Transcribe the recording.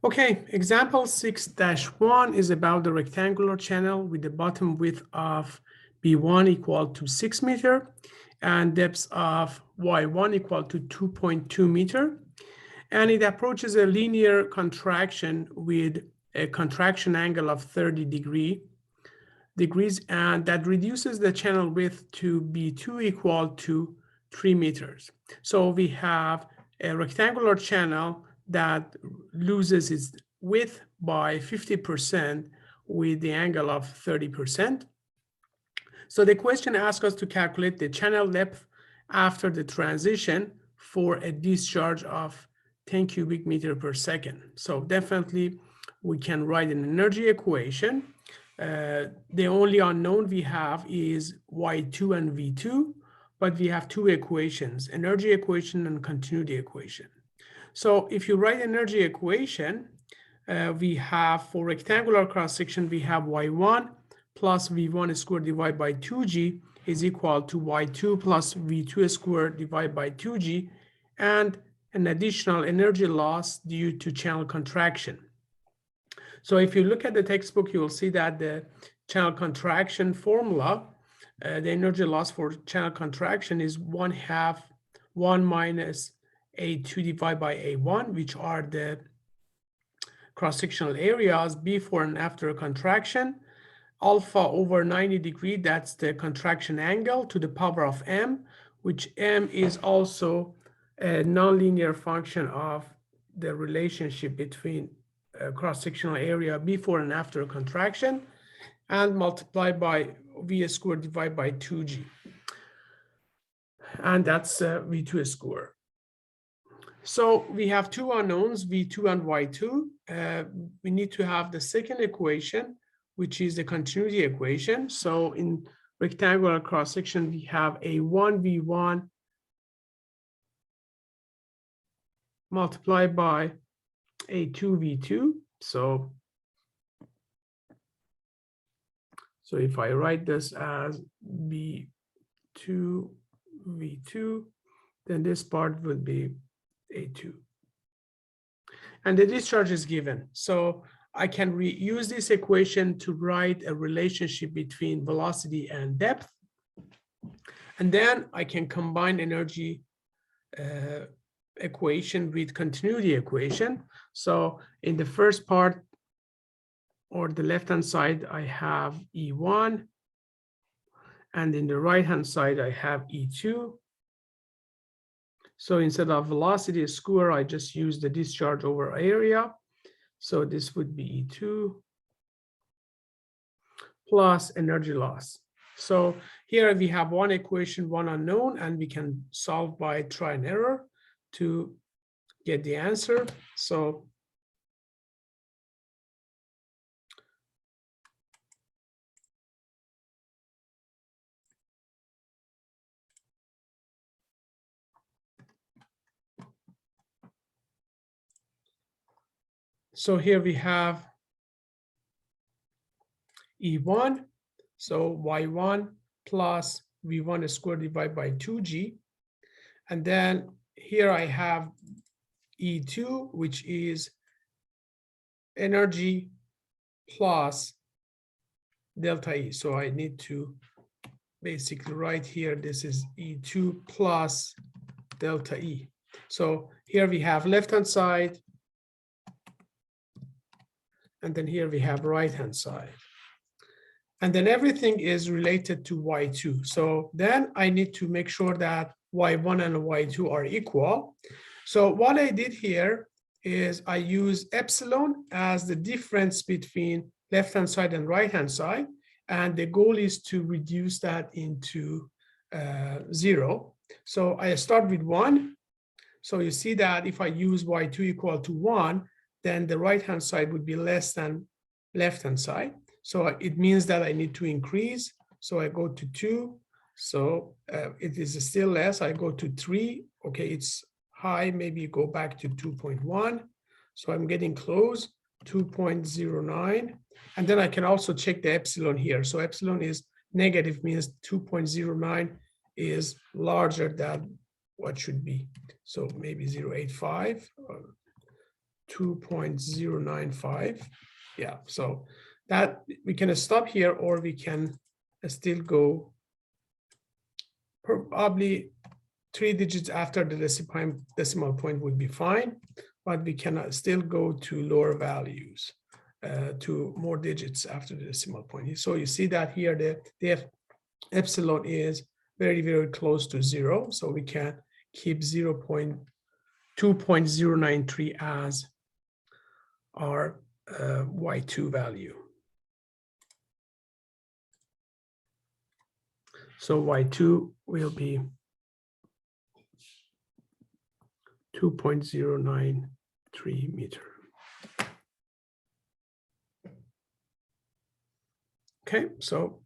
Okay, example 6-1 is about the rectangular channel with the bottom width of B1 equal to 6 meter and depth of Y1 equal to 2.2 meter. And it approaches a linear contraction with a contraction angle of 30 degrees, and that reduces the channel width to B2 equal to 3 meters. So we have a rectangular channel that loses its width by 50% with the angle of 30%. So the question asks us to calculate the channel depth after the transition for a discharge of 10 cubic meter per second. So definitely we can write an energy equation. The only unknown we have is Y2 and V2, but we have two equations, energy equation and continuity equation. So if you write energy equation, we have for rectangular cross section, we have Y1 plus V1 squared divided by 2G is equal to Y2 plus V2 squared divided by 2G, and an additional energy loss due to channel contraction. So if you look at the textbook, you will see that the channel contraction formula, the energy loss for channel contraction is 1/2 1 minus A2 divided by A1, which are the cross-sectional areas before and after a contraction. Alpha over 90 degrees, that's the contraction angle to the power of m, which m is also a nonlinear function of the relationship between cross-sectional area before and after a contraction, and multiplied by v squared divided by 2g. And that's v2 squared. So we have two unknowns, V2 and Y2. We need to have the second equation, which is the continuity equation. So in rectangular cross section, we have A1 V1 multiplied by A2 V2. So if I write this as B2 V2, then this part would be A2. And the discharge is given. So I can reuse this equation to write a relationship between velocity and depth. And then I can combine energy equation with continuity equation. So in the first part, or the left-hand side, I have E1. And in the right-hand side, I have E2. So instead of velocity square, I just use the discharge over area. So this would be E2 plus energy loss. So here we have one equation, one unknown, and we can solve by try and error to get the answer. So here we have E1, so Y1 plus V1 squared divided by 2G. And then here I have E2, which is energy plus delta E. So I need to basically write here, this is E2 plus delta E. So here we have left-hand side, and then here we have right-hand side. And then everything is related to Y2. So then I need to make sure that Y1 and Y2 are equal. So what I did here is I use epsilon as the difference between left-hand side and right-hand side. And the goal is to reduce that into 0. So I start with 1. So you see that if I use Y2 equal to 1, then the right-hand side would be less than left-hand side. So it means that I need to increase. So I go to 2. So it is still less. I go to 3. Okay, it's high. Maybe go back to 2.1. So I'm getting close, 2.09. And then I can also check the epsilon here. So epsilon is negative, means 2.09 is larger than what should be. So maybe 0.85. 2.095. Yeah, so that we can stop here, or we can still go probably 3 digits after the decimal point would be fine, but we cannot still go to lower values, to more digits after the decimal point. So you see that here the epsilon is very, very close to 0. So we can keep 2.093 as our Y2 value. So Y2 will be 2.093 meter. Okay, so